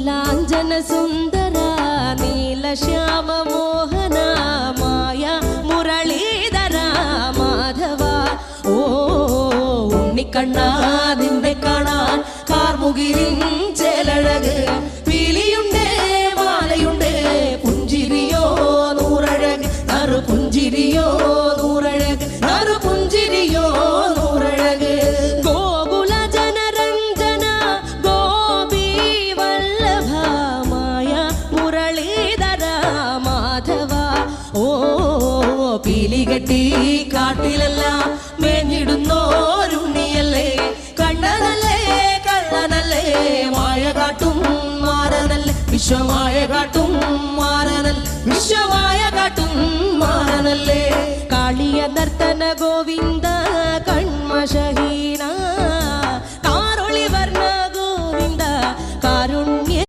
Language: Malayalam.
നീലാഞ്ജന സുന്ദര നീലശ്യാമ മോഹന മായ മുരളീധര മാധവ ഓ ഉണ്ണിക്കണ്ണാ നിന്നെ കാണാൻ കാർമുകിലിൻ ചേലഴക് പീലിയുണ്ട് മാലയുണ്ട് പുഞ്ചിരിയോ നൂറഴക് നറു പുഞ്ചിരിയോ നൂറഴക് നറു പുഞ്ചിരിയോ നൂറഴക് ഗോകുല ജനരഞ്ജന ഗോപി വല്ലഭ മായ മുരളീധര മാധവ ഓ പീലികെട്ടി കാട്ടിലെല്ലാം മേഞ്ഞിടുന്നോരുണ്ണിയല്ലേ കണ്ണനല്ലേ കള്ളനല്ലേ മായ കാട്ടും മാറനല്ലേ വിശ്വമായ കാട്ടും മാറനൽ വിശ്വമായ കാട്ടും മാറനല്ലേ കാളിയ നർത്തന ഗോവിന്ദ